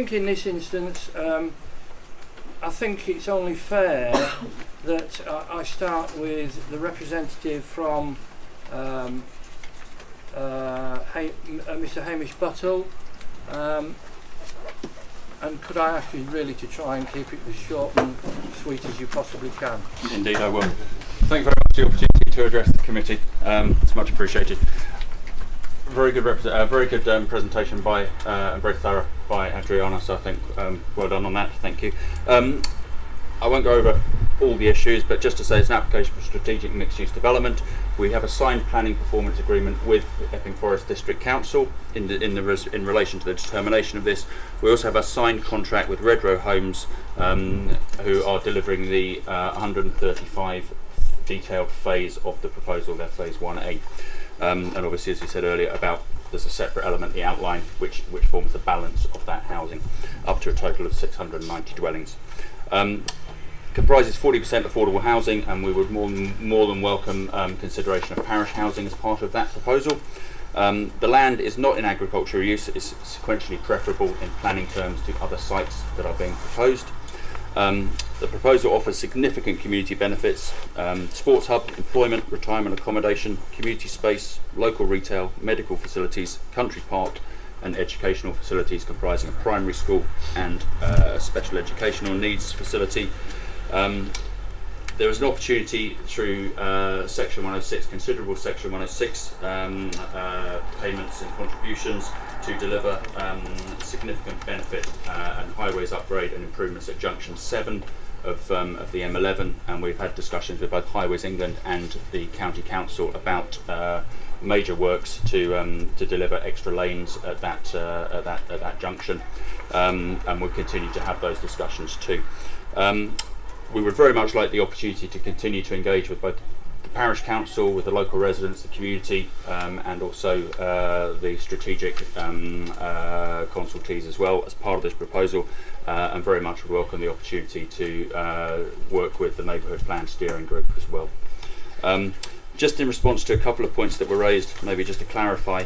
think in this instance, I think it's only fair that I start with the representative from Mr. Hamish Buttle, and could I ask you really to try and keep it as short and sweet as you possibly can? Indeed I will. Thank you very much for the opportunity to address the committee. It's much appreciated. Very good presentation by and very thorough by Adriana, so I think well done on that, thank you. I won't go over all the issues, but just to say it's an application for strategic mixed-use development. We have a signed planning performance agreement with Epping Forest District Council in relation to the determination of this. We also have a signed contract with Redrow Homes, who are delivering the 135 detailed phase of the proposal, their phase 1A. And obviously, as you said earlier, there's a separate element, the outline, which forms the balance of that housing, up to a total of 690 dwellings. Comprises 40% affordable housing, and we would more than welcome consideration of parish housing as part of that proposal. The land is not in agricultural use, it's sequentially preferable in planning terms to other sites that are being proposed. The proposal offers significant community benefits: sports hub, employment, retirement accommodation, community space, local retail, medical facilities, country park, and educational facilities comprising a primary school and a special educational needs facility. There is an opportunity through Section 106, considerable Section 106 payments and contributions to deliver significant benefit and highways upgrade and improvements at Junction 7 of the M11, and we've had discussions with both Highways England and the County Council about major works to deliver extra lanes at that junction, and we'll continue to have those discussions too. We would very much like the opportunity to continue to engage with both the Parish Council, with the local residents, the community, and also the strategic consultees as well as part of this proposal, and very much would welcome the opportunity to work with the Neighbourhood Plan Steering Group as well. Just in response to a couple of points that were raised, maybe just to clarify,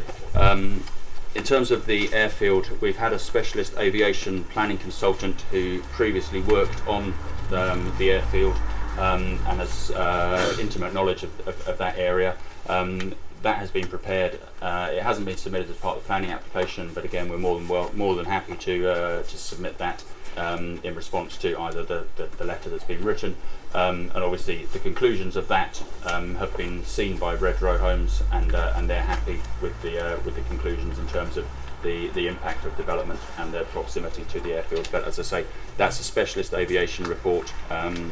in terms of the airfield, we've had a specialist aviation planning consultant who previously worked on the airfield and has intimate knowledge of that area. That has been prepared. It hasn't been submitted as part of the planning application, but again, we're more than happy to submit that in response to either the letter that's been written, and obviously the conclusions of that have been seen by Redrow Homes, and they're happy with the conclusions in terms of the impact of development and their proximity to the airfield. But as I say, that's a specialist aviation report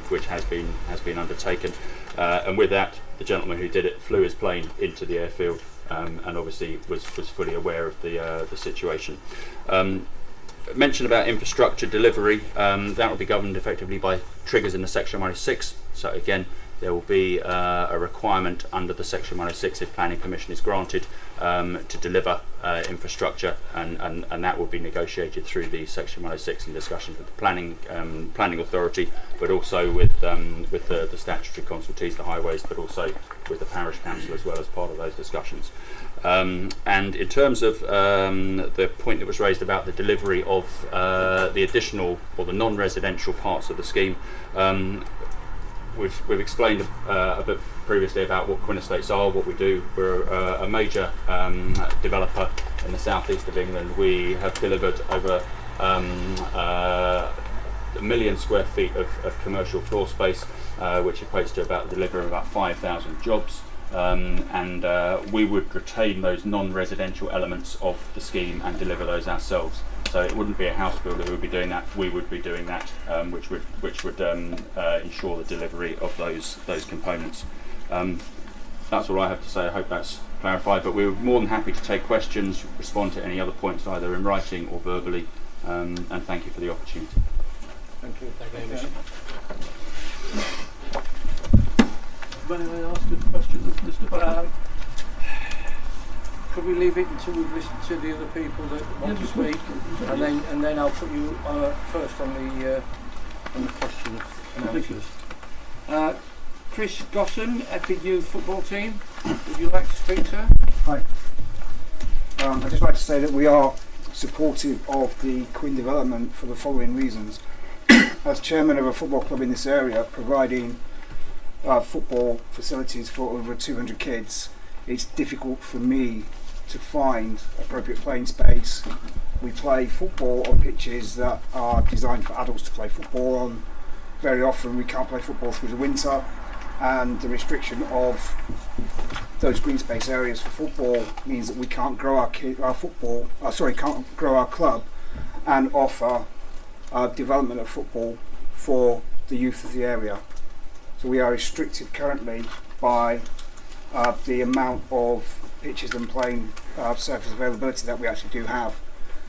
which has been undertaken, and with that, the gentleman who did it flew his plane into the airfield and obviously was fully aware of the situation. Mention about infrastructure delivery, that will be governed effectively by triggers in the Section 106. So again, there will be a requirement under the Section 106 if planning permission is granted to deliver infrastructure, and that will be negotiated through the Section 106 in discussions with the planning authority, but also with the statutory consultees, the highways, but also with the parish council as well as part of those discussions. And in terms of the point that was raised about the delivery of the additional or the non-residential parts of the scheme, we've explained a bit previously about what Quinn Estates are, what we do. We're a major developer in the southeast of England. We have delivered over 1 million square feet of commercial floor space, which equates to about the delivery of about 5,000 jobs. And we would retain those non-residential elements of the scheme and deliver those ourselves. So it wouldn't be a house builder who would be doing that. We would be doing that, which would ensure the delivery of those components. That's all I have to say. I hope that's clarified. But we're more than happy to take questions, respond to any other points either in writing or verbally. And thank you for the opportunity. Thank you. Thank you. When I ask a question, could we leave it until we've listened to the other people that want to speak, and then I'll put you first on the question and answers. Chris Gosson, Epic Youth Football Team. Would you like to speak, sir? Hi. I'd just like to say that we are supportive of the Quinn development for the following reasons. As chairman of a football club in this area, providing football facilities for over 200 kids, it's difficult for me to find appropriate playing space. We play football on pitches that are designed for adults to play football on. Very often we can't play football through the winter, and the restriction of those green space areas for football means that we can't grow can't grow our club and offer development of football for the youth of the area. So we are restricted currently by the amount of pitches and playing surface availability that we actually do have.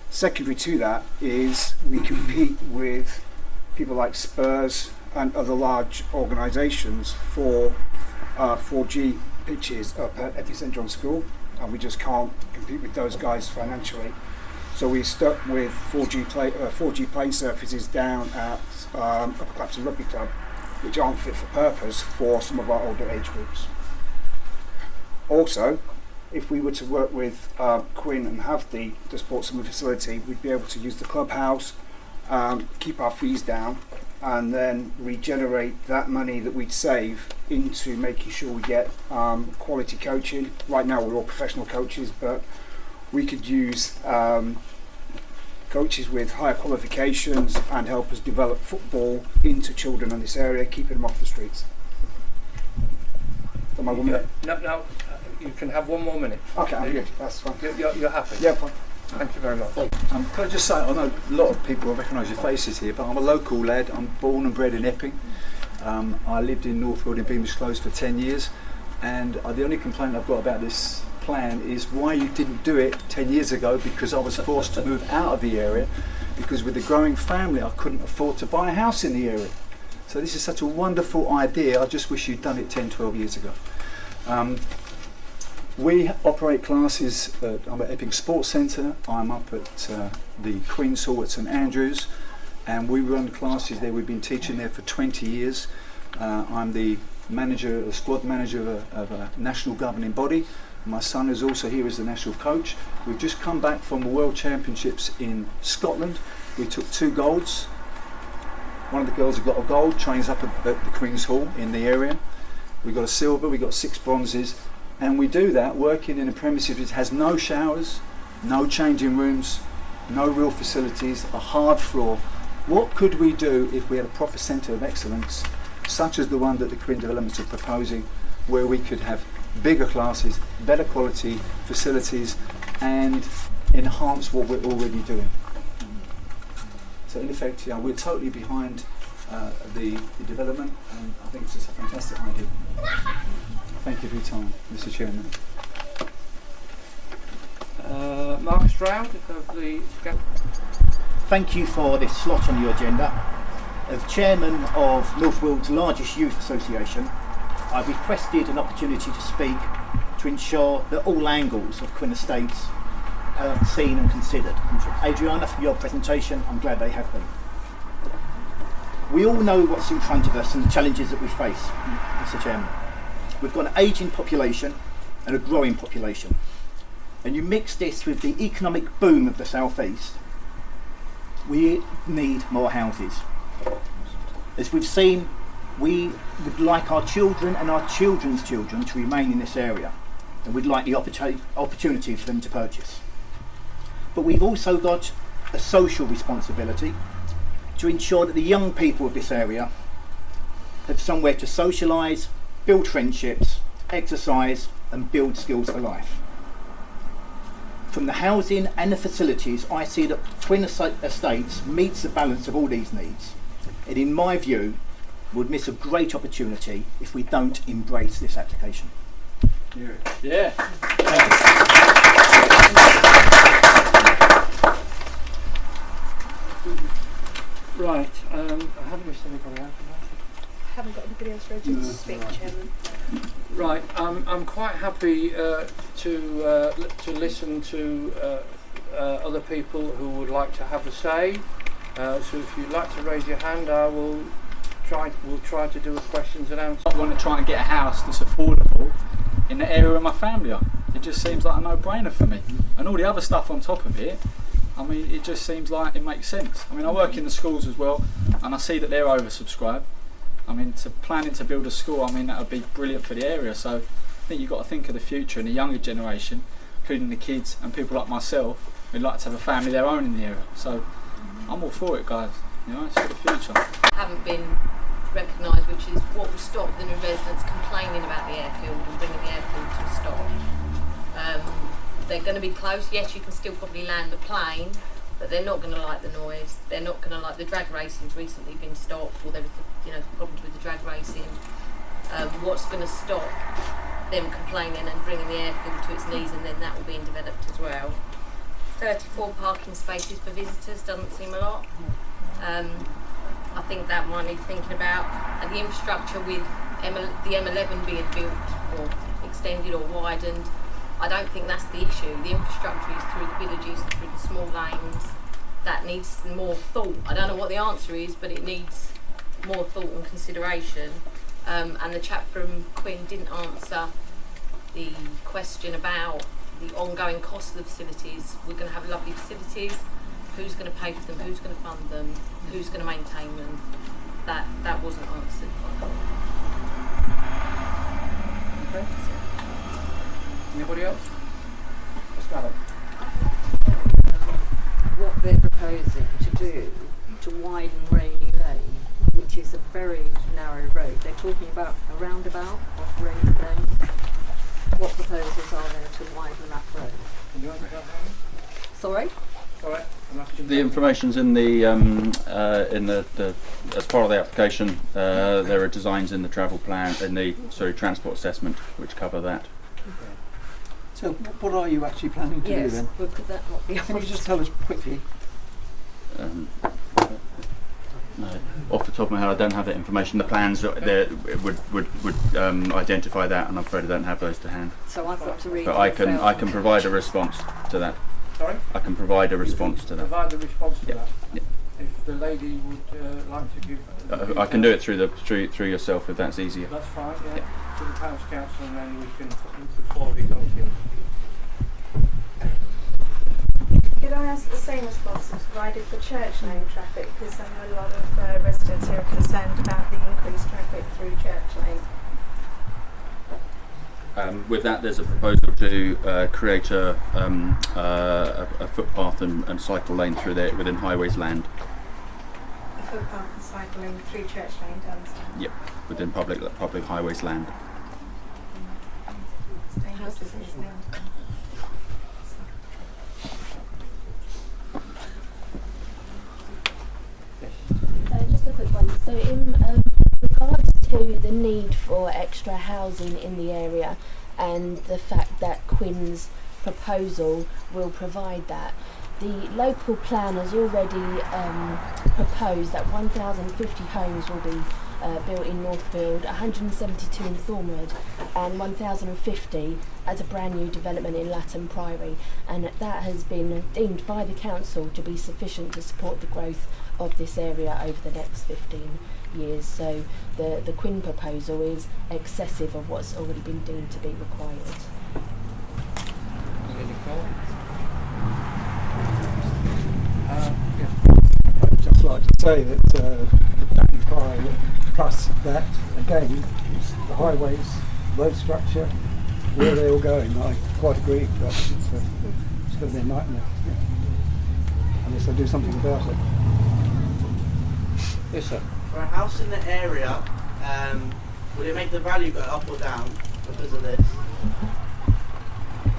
Secondary to that is we compete with people like Spurs and other large organisations for 4G pitches up at St John's School, and we just can't compete with those guys financially. So we're stuck with 4G playing surfaces down at Upper Clapton Rugby Club, which aren't fit for purpose for some of our older age groups. Also, if we were to work with Quinn and have the sports summer facility, we'd be able to use the clubhouse, keep our fees down, and then regenerate that money that we'd save into making sure we get quality coaching. Right now we're all professional coaches, but we could use coaches with higher qualifications and help us develop football into children in this area, keeping them off the streets. Am I 1 minute? No, you can have 1 more minute. Okay, I'm good, that's fine. You're happy? Yeah, fine. Thank you very much. Can I just say, I know a lot of people recognise your faces here, but I'm a local lad. I'm born and bred in Epping. I lived in North Weald in Beamish Close for 10 years, and the only complaint I've got about this plan is why you didn't do it 10 years ago, because I was forced to move out of the area, because with a growing family I couldn't afford to buy a house in the area. So this is such a wonderful idea. I just wish you'd done it 10, 12 years ago. We operate classes I'm at Epping Sports Centre. I'm up at the Queen's Hall at St Andrews, and we run classes there. We've been teaching there for 20 years. I'm the squad manager of a national governing body. My son is also here as the national coach. We've just come back from the World Championships in Scotland. We took 2 golds. One of the girls who got a gold trains up at the Queen's Hall in the area. We got a silver, we got 6 bronzes. And we do that working in a premises which has no showers, no changing rooms, no real facilities, a hard floor. What could we do if we had a proper centre of excellence, such as the one that the Quinn Developments are proposing, where we could have bigger classes, better quality facilities, and enhance what we're already doing? So in effect, we're totally behind the development, and I think it's just a fantastic idea. Thank you for your time, Mr. Chairman. Mark Stroud of the... Thank you for this slot on your agenda. As chairman of North Weald's largest youth association, I've requested an opportunity to speak to ensure that all angles of Quinn Estates are seen and considered. And from Adriana, for your presentation, I'm glad they have been. We all know what's in front of us and the challenges that we face, Mr. Chairman. We've got an ageing population and a growing population. And you mix this with the economic boom of the South East, we need more houses. As we've seen, we would like our children and our children's children to remain in this area, and we'd like the opportunity for them to purchase. But we've also got a social responsibility to ensure that the young people of this area have somewhere to socialise, build friendships, exercise and build skills for life. From the housing and the facilities, I see that Quinn Estates meets the balance of all these needs, and in my view would miss a great opportunity if we don't embrace this application. Yeah. Thank you. Right, I haven't missed anybody out. I haven't got anybody else ready to speak, Chairman. Right, I'm quite happy to listen to other people who would like to have a say. So if you'd like to raise your hand, we'll try to do a questions and answers. I want to try and get a house that's affordable in the area where my family are. It just seems like a no-brainer for me. And all the other stuff on top of it, I mean, it just seems like it makes sense. I mean, I work in the schools as well, and I see that they're oversubscribed. I mean, planning to build a school, I mean, that would be brilliant for the area. So I think you've got to think of the future and the younger generation, including the kids and people like myself who'd like to have a family of their own in the area. So I'm all for it, guys. You know, it's for the future. Haven't been recognised, which is what will stop the new residents complaining about the airfield and bringing the airfield to a stop. They're going to be close. Yes, you can still probably land the plane, but they're not going to like the noise. They're not going to like the drag racing's recently been stopped, or there was problems with the drag racing. What's going to stop them complaining and bringing the airfield to its knees, and then that will be developed as well. 34 parking spaces for visitors doesn't seem a lot. I think that might need thinking about, and the infrastructure with the M11 being built or extended or widened, I don't think that's the issue. The infrastructure is through the villages and through the small lanes. That needs more thought. I don't know what the answer is, but it needs more thought and consideration. And the chap from Quinn didn't answer the question about the ongoing cost of the facilities. We're going to have lovely facilities. Who's going to pay for them? Who's going to fund them? Who's going to maintain them? That wasn't answered. Okay. Anybody else? Let's go. What they're proposing to do to widen Rainy Lane, which is a very narrow road. They're talking about a roundabout off Rainy Lane. What proposals are there to widen that road? Can you answer that, Helen? Sorry? All right. I'm asking The information's in the as part of the application. There are designs in the travel plan, in the transport assessment, which cover that. So what are you actually planning to do Yes, then? but could that not be Can you honest? just tell us quickly? No, off the top of my head, I don't have that information. The plans there would identify that, and I'm afraid I don't have those to hand. So I've got to read. But I can provide a response to that. Sorry? I can provide a response to that. Provide a response to Yeah. that. Yeah. If the lady would like to give... I can do it through yourself if that's easier. That's fine, yeah. Yeah. To the Parish Council, and then we can forward it on to you. Could I ask the same response as provided for church lane traffic? Because I know a lot of residents here are concerned about the increased traffic through church lane. With that, there's a proposal to create a footpath and cycle lane through there within Highways land. A footpath and cycling through church lane down the side. Yep, within public Highways land. It's dangerous, isn't it? Just a quick one. So in regards to the need for extra housing in the area and the fact that Quinn's proposal will provide that, the local plan has already proposed that 1,050 homes will be built in North Weald, 172 in Thornwood and 1,050 as a brand new development in Latham Priory, and that has been deemed by the council to be sufficient to support the growth of this area over the next 15 years. So the Quinn proposal is excessive of what's already been deemed to be required. I'd just like to say that the Latham Priory plus that, again, is the highways, road structure, where they're all going. I quite agree, but it's going to be a nightmare, unless they do something about it. Yes, sir. For a house in the area, would it make the value go up or down because of this?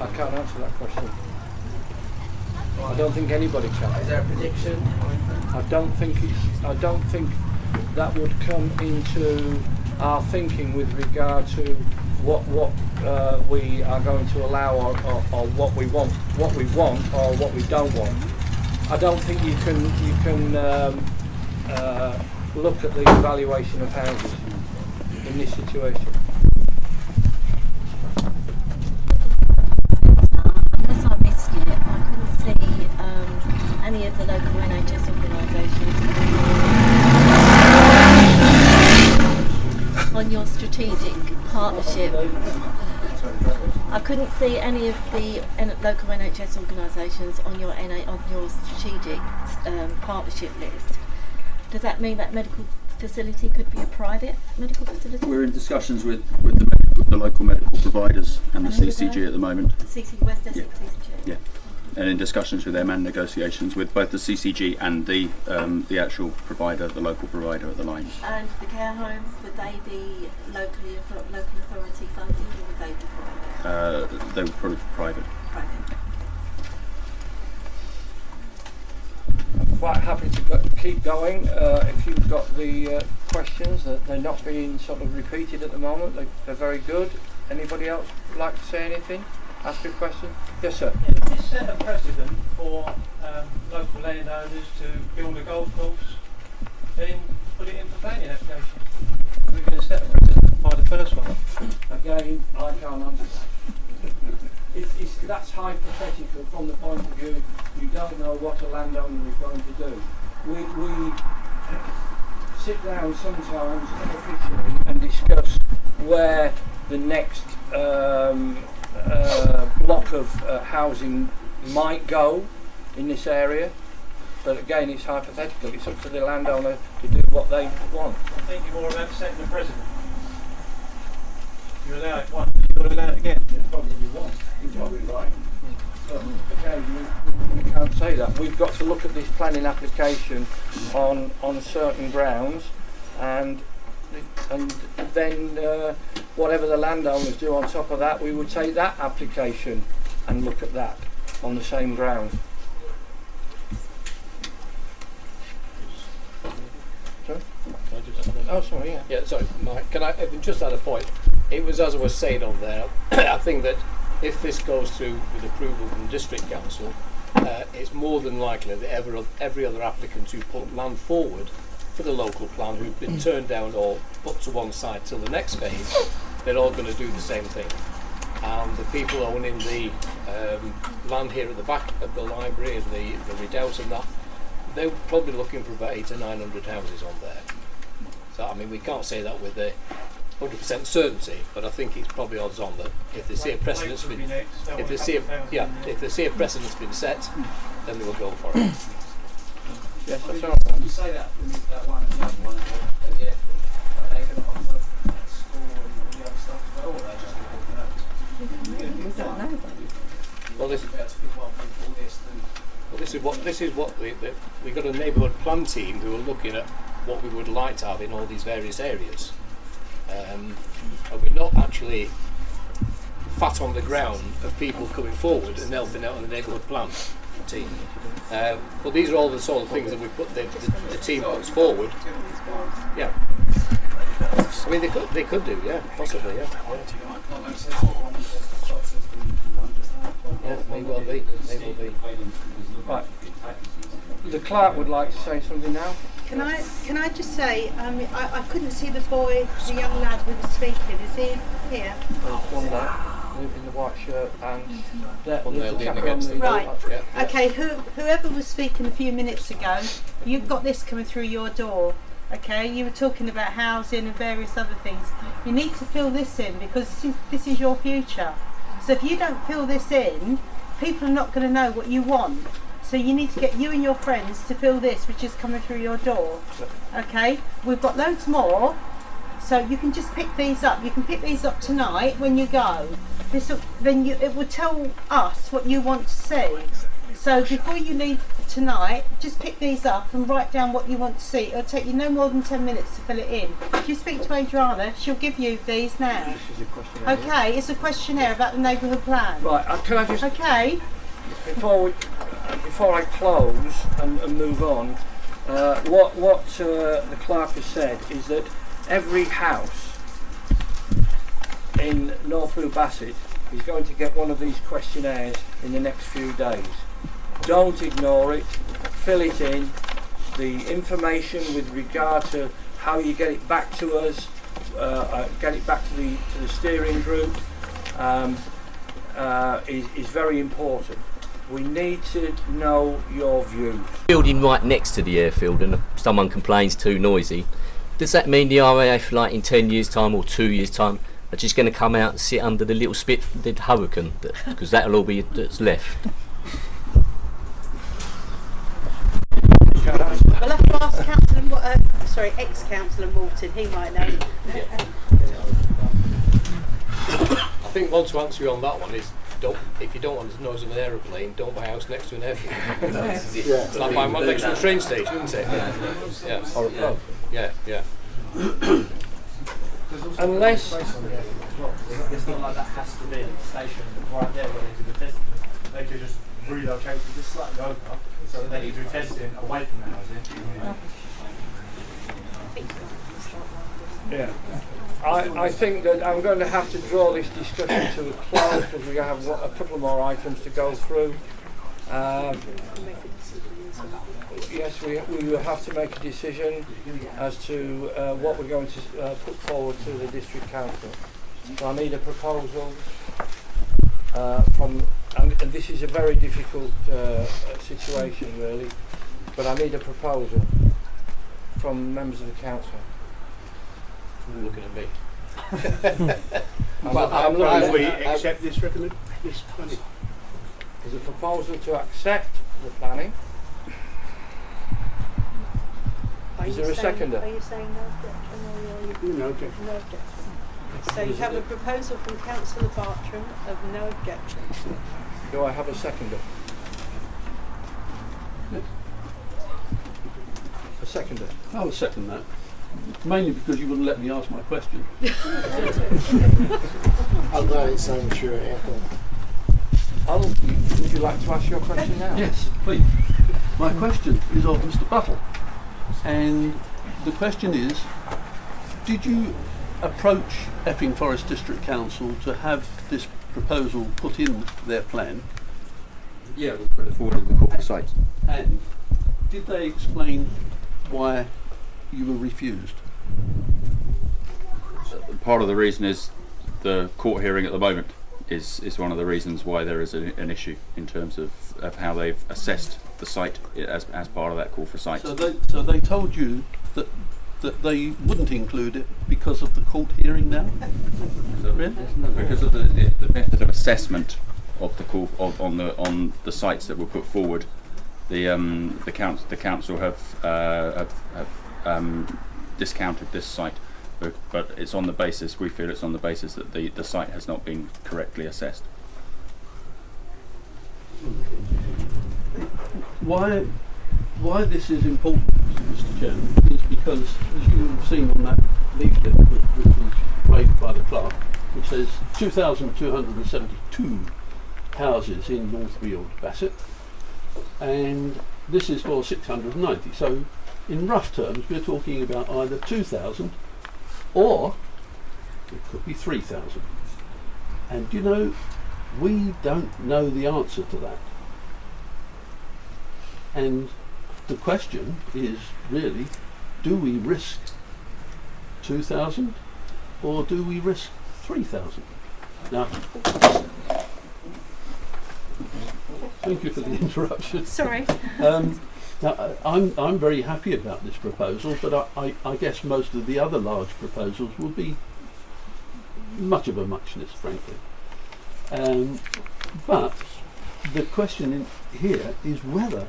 I can't answer that question. I don't think anybody can. Is there a prediction? I don't think that would come into our thinking with regard to what we are going to allow or what we want or what we don't want. I don't think you can look at the evaluation of houses in this situation. Unless I missed it, I couldn't see any of the local NHS organisations on your strategic partnership I couldn't see any of the local NHS organisations on your strategic partnership list. Does that mean that medical facility could be a private medical facility? We're in discussions with the local medical providers and the CCG at the moment. CCG, West Essex CCG? Yeah. And in discussions with them and negotiations with both the CCG and the actual provider, the local provider at the line. And the care homes, would they be local authority funded, or would they be private? They would probably be private. I'm quite happy to keep going. If you've got the questions, they're not being sort of repeated at the moment. They're very good. Anybody else like to say anything? Ask a question? Yes, sir. Does this set a precedent for local landowners to build a golf course, then put it in for planning application? We're going to set a precedent by the first one. Again, I can't answer that. That's hypothetical from the point of view you don't know what a landowner is going to do. We sit down sometimes unofficially and discuss where the next block of housing might go in this area, but again it's hypothetical. It's up to the landowner to do what they want. I'm thinking more about setting the precedent. You allow it once, you've got to allow it again. Probably won't. You're probably right. But again, we can't say that. We've got to look at this planning application on certain grounds, and then whatever the landowners do on top of that, we would take that application and look at that on the same ground. Sorry? Oh, sorry, yeah. Yeah, sorry, Mike. Can I just add a point? It was as I was saying on there. I think that if this goes through with approval from the district council, it's more than likely that every other applicant who put land forward for the local plan who've been turned down or put to one side till the next phase, they're all going to do the same thing. And the people owning the land here at the back of the library and the redoubt and that, they're probably looking for about 800 to 900 houses on there. So I mean, we can't say that with a 100% certainty, but I think it's probably odds on that if they see a precedent's been, if they see a precedent's been set, then they will go for it. Yes, that's all right. You say that with that one and the other one at the airfield, are they going to offer school and the other stuff as well, or are they just going to We don't know. Well, this about to pick one people this then? Well, this is what we've got a neighbourhood plan team who are looking at what we would like to have in all these various areas. And we're not actually fat on the ground of people coming forward and helping out on the neighbourhood plan team. But these are all the sort of things that we put the team puts forward. Yeah. I mean, they could do, yeah, possibly, yeah. Yeah, may well be. Right. The clerk would like to say something now. Can I just say, I couldn't see the young lad who was speaking. Is he here? There's one there in the white shirt, and there's the a chap chap on the right. Yeah. Okay. Whoever was speaking a few minutes ago, you've got this coming through your door. Okay. You were talking about housing and various other things. You need to fill this in because this is your future. So if you don't fill this in, people are not going to know what you want. So you need to get you and your friends to fill this, which is coming through your door. Okay, we've got loads more, so you can just pick these up. You can pick these up tonight when you go. It will tell us what you want to see. So before you leave tonight, just pick these up and write down what you want to see. It'll take you no more than 10 minutes to fill it in. If you speak to Adriana, she'll give you these now. This is a questionnaire. Okay, it's a questionnaire about the neighbourhood plan. Right, can I just... Okay. Before I close and move on, what the clerk has said is that every house in North Weald Bassett is going to get one of these questionnaires in the next few days. Don't ignore it, fill it in. The information with regard to how you get it back to us, get it back to the steering group is very important. We need to know your views. Building right next to the airfield and someone complains too noisy, does that mean the RAF, like in 10 years time or 2 years time, are just going to come out and sit under the little spit hurricane, because that'll all be that's left. We'll have to ask ex-Councillor Morton, he might know. I think one to answer you on that one is, if you don't want to nose in an aeroplane, don't buy a house next to an airfield. It's like buying one next to a train station, isn't it? Yeah. Or a pub. Yeah. Unless it's not like that has to be a station right there where they do the testing. They could just relocate it just slightly over so that they can do testing away from the housing. Yeah. I think that I'm going to have to draw this discussion to a close because we have a couple more items to go through. Yes, we will have to make a decision as to what we're going to put forward to the district council. So I need a proposal and this is a very difficult situation really, but I need a proposal from members of the council. You're looking at me. I'm looking at we accept this planning. There's a proposal to accept the planning. Is there a seconder? Are you saying no objection or are you? No objection. No objection. So you have a proposal from Councillor Bartram of no objection. Do I have a seconder? A seconder? I would second that. Mainly because you wouldn't let me ask my question. I'm glad it's so mature. Would you like to ask your question now? Yes, please. My question is of Mr. Buttle. And the question is, did you approach Epping Forest District Council to have this proposal put in their plan? Yeah, we put it forward in the call for sites. And did they explain why you were refused? Part of the reason is the court hearing at the moment is one of the reasons why there is an issue in terms of how they've assessed the site as part of that call for sites. So they told you that they wouldn't include it because of the court hearing now? Really? Because of the method of assessment of the call on the sites that were put forward, the council have discounted this site, but it's on the basis, we feel it's on the basis that the site has not been correctly assessed. Why this is important, Mr. Chairman, is because, as you have seen on that leaflet which was raised by the clerk, which says 2,272 houses in North Weald Bassett, and this is for 690. So, in rough terms, we're talking about either 2,000 or it could be 3,000. And you know, we don't know the answer to that. And the question is really, do we risk 2,000 or do we risk 3,000? Now, thank you for the interruption. Sorry. Now, I'm very happy about this proposal, but I guess most of the other large proposals will be much of a muchness, frankly. But the question in here is whether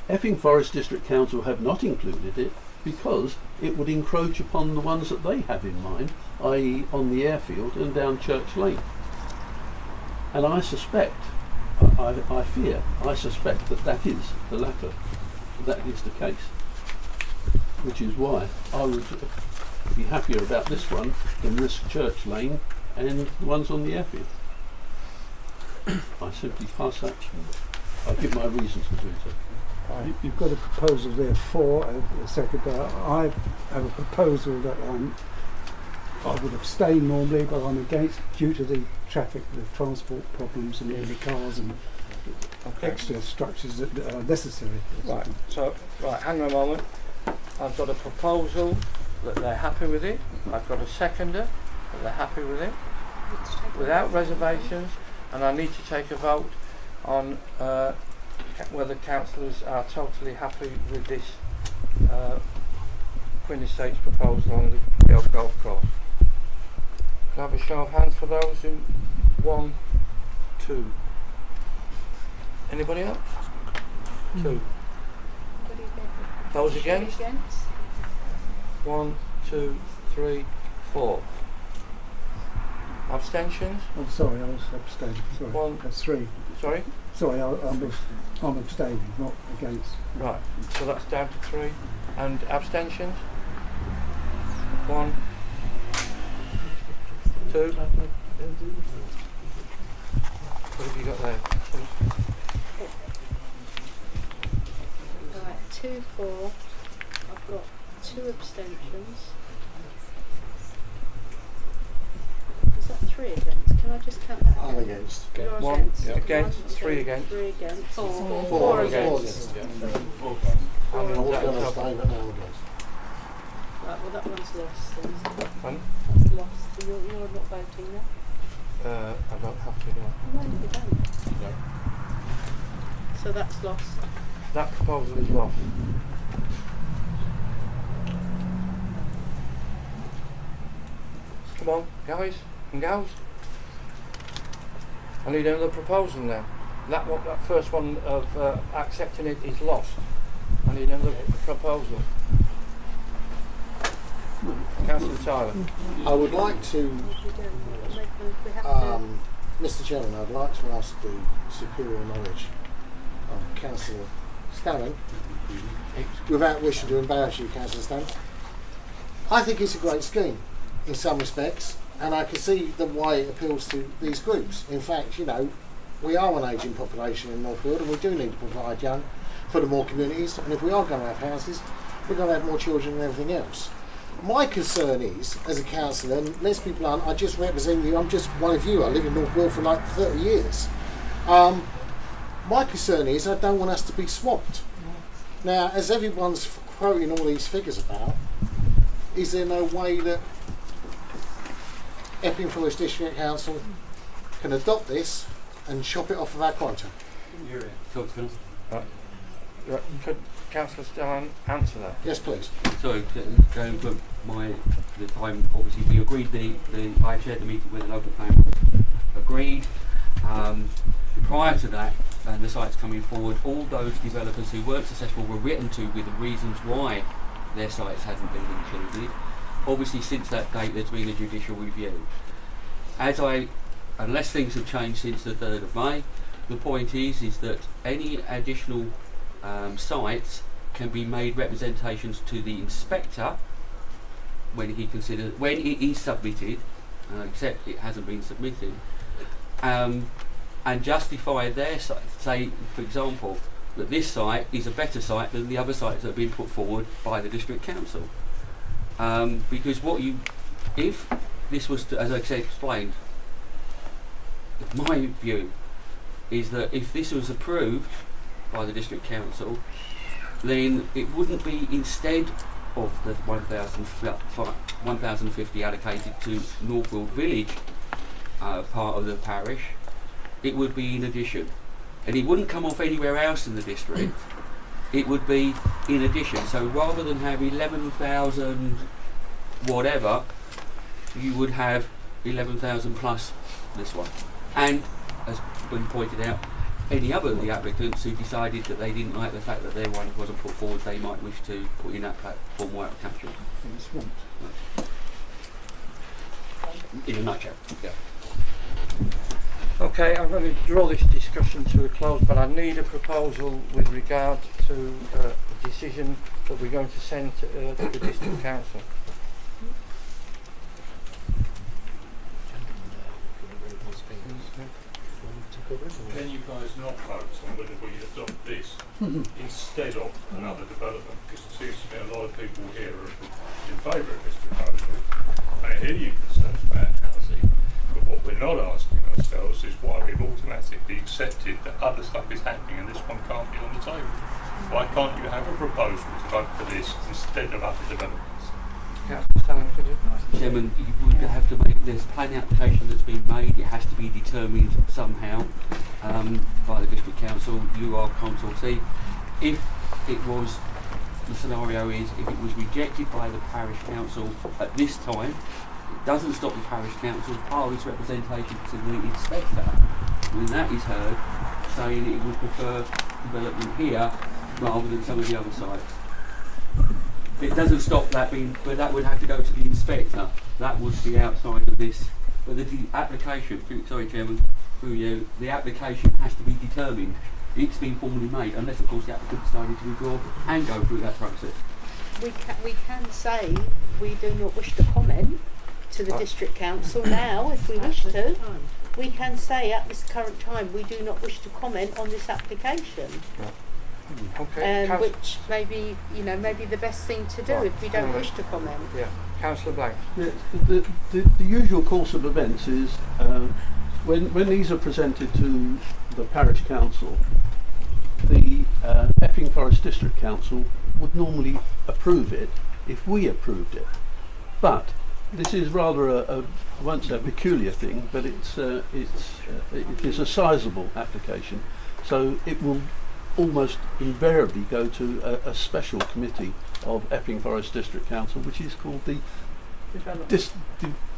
Epping Forest District Council have not included it because it would encroach upon the ones that they have in mind, i.e. on the airfield and down Church Lane. And I suspect, I suspect that is the latter. That is the case. Which is why I would be happier about this one than risk Church Lane and the ones on the airfield. I simply pass that. I'll give my reasons for doing so. You've got a proposal there for a second. I have a proposal that I would abstain normally, but I'm against due to the traffic, the transport problems and early cars and extra structures that are necessary. Right, so, hang on a moment. I've got a proposal that they're happy with it. I've got a seconder that they're happy with it, without reservations, and I need to take a vote on whether councillors are totally happy with this Quinn Estates proposal on the old golf course. Can I have a show of hands for those who? 1, 2. Anybody else? 2. Those against? 1, 2, 3, 4. Abstentions? I'm sorry, I was abstaining. Sorry. 1. That's 3. Sorry? Sorry, I'm abstaining, not against. Right, so that's down to 3. And abstentions? 1, 2. What have you got there? Right, 2, 4. I've got 2 abstentions. Is that 3 against? Can I just count that? I'm against. You're 1 against. against, 1, 3 2, against. 3 against. 4 4 against. against. And I was that going to was abstain, but now I'm against. Right, well that one's lost then. Pardon? That's lost. So you're not voting now? I don't have to do it. No, you don't. No. So that's lost. That proposal is lost. Come on, guys and gals. I need another proposal now. That one, that first one of accepting it is lost. I need another proposal. Councillor Tyler. I would like to, Mr Chairman, I'd like to ask the superior knowledge of Councillor Stanley, without wishing to embarrass you, Councillor Stanley. I think it's a great scheme in some respects, and I can see the way it appeals to these groups. In fact, you know, we are an ageing population in North Weald, and we do need to provide young for the more communities, and if we are going to have houses, we're going to have more children and everything else. My concern is, as a councillor, and let's be blunt, I just represent you, I'm just one of you, I live in North Weald for like 30 years. My concern is I don't want us to be swamped. Now, as everyone's quoting all these figures about, is there no way that Epping Forest District Council can adopt this and chop it off of our quota? Could Councillor Stan answer that? Yes, please. So, going from the time, obviously we agreed I chaired the meeting with the local planning board, agreed. Prior to that, and the sites coming forward, all those developers who weren't successful were written to with the reasons why their sites hadn't been included. Obviously, since that date, there's been a judicial review. Unless things have changed since the 3rd of May, the point is that any additional sites can be made representations to the inspector when it is submitted, except it hasn't been submitted, and justify their site. Say, for example, that this site is a better site than the other sites that have been put forward by the district council. Because if this was to, as I explained, my view is that if this was approved by the district council, then it wouldn't be instead of the 1,050 allocated to North Weald Village, part of the parish. It would be in addition, and it wouldn't come off anywhere else in the district. It would be in addition. So rather than have 11,000 whatever, you would have 11,000 plus this one. And as been pointed out, any other of the applicants who decided that they didn't like the fact that their one wasn't put forward, they might wish to put in that platform where it captured. In a nutshell. Yeah. Okay, I'm going to draw this discussion to a close, but I need a proposal with regard to a decision that we're going to send to the district council. Can you guys not vote on whether we adopt this instead of another development? Because it seems to me a lot of people here are in favour of this proposal. I hear you concerns about housing, but what we're not asking ourselves is why we've automatically accepted that other stuff is happening and this one can't be on the table. Why can't you have a proposal to vote for this instead of other developments? Chairman, you would have to make, there's a planning application that's been made, it has to be determined somehow by the district council. You are consultee. If it was, the scenario is, if it was rejected by the parish council at this time, It doesn't stop the parish council part of its representation to the inspector, when that is heard, saying it would prefer development here rather than some of the other sites. It doesn't stop that being, but that would have to go to the inspector. That would be outside of this. But the application, sorry Chairman, through you, the application has to be determined. It's been formally made, unless of course the applicant decided to withdraw and go through that process. We can say we do not wish to comment to the district council now if we wish to. We can say at this current time we do not wish to comment on this application. Okay. Which may be, maybe the best thing to do if we don't wish to comment. Yeah. Councillor Blank. Yeah, the usual course of events is when these are presented to the parish council, the Epping Forest District Council would normally approve it if we approved it. But this is rather I won't say a peculiar thing, but it is a sizable application, so it will almost invariably go to a special committee of Epping Forest District Council, which is called the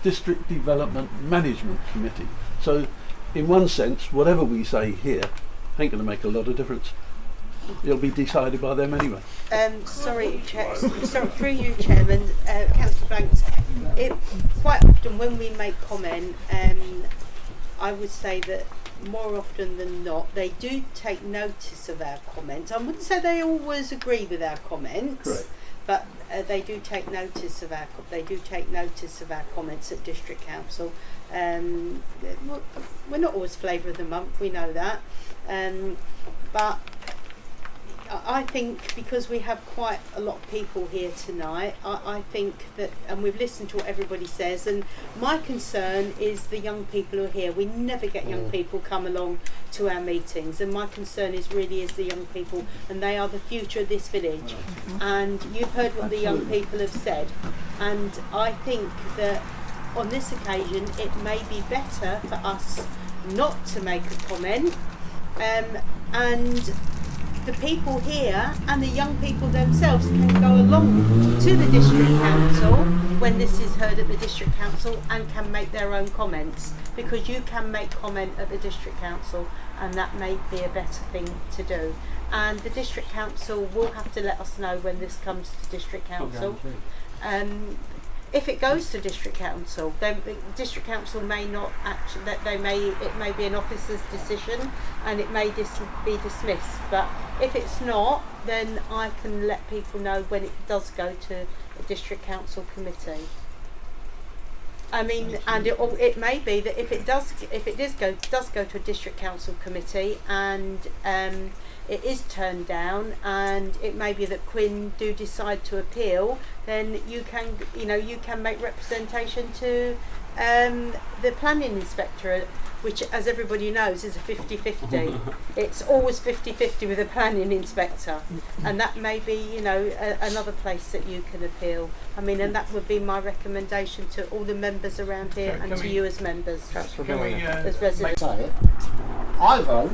District Development Management Committee. So in one sense, whatever we say here ain't going to make a lot of difference. It'll be decided by them anyway. Sorry, through you, Chairman, Councillor Blanks. Quite often when we make comment, I would say that more often than not, they do take notice of our comments. I wouldn't say they always agree with our comments. Correct. But they do take notice of our comments at District Council. We're not always flavour of the month, we know that, but I think because we have quite a lot of people here tonight, I think that, and we've listened to what everybody says, and my concern is the young people who are here. We never get young people come along to our meetings, and my concern is really the young people, and they are the future of this village. And you've heard what the young people have said, and I think that on this occasion it may be better for us not to make a comment, and the people here and the young people themselves can go along to the district council when this is heard at the district council and can make their own comments, because you can make comment at the district council, and that may be a better thing to do. And the district council will have to let us know when this comes to district council. If it goes to district council, then the district council may not actually. It may be an officer's decision, and it may be dismissed. But if it's not, then I can let people know when it does go to a district council committee. I mean, and it may be that if it does go to a district council committee, and it is turned down, and it may be that Quinn do decide to appeal, then you can make representation to the planning inspectorate, which, as everybody knows, is a 50-50. It's always 50-50 with a planning inspector, and that may be another place that you can appeal. I mean, and that would be my recommendation to all the members around here, and to you as members, as residents. I vote,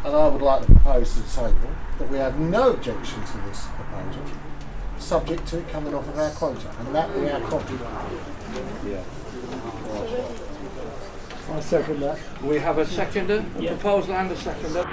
and I would like to propose to the table that we have no objection to this proposal, subject to it coming off of our quota, and that be our copy. Yeah. I second that. We have a seconder, proposal and a seconder.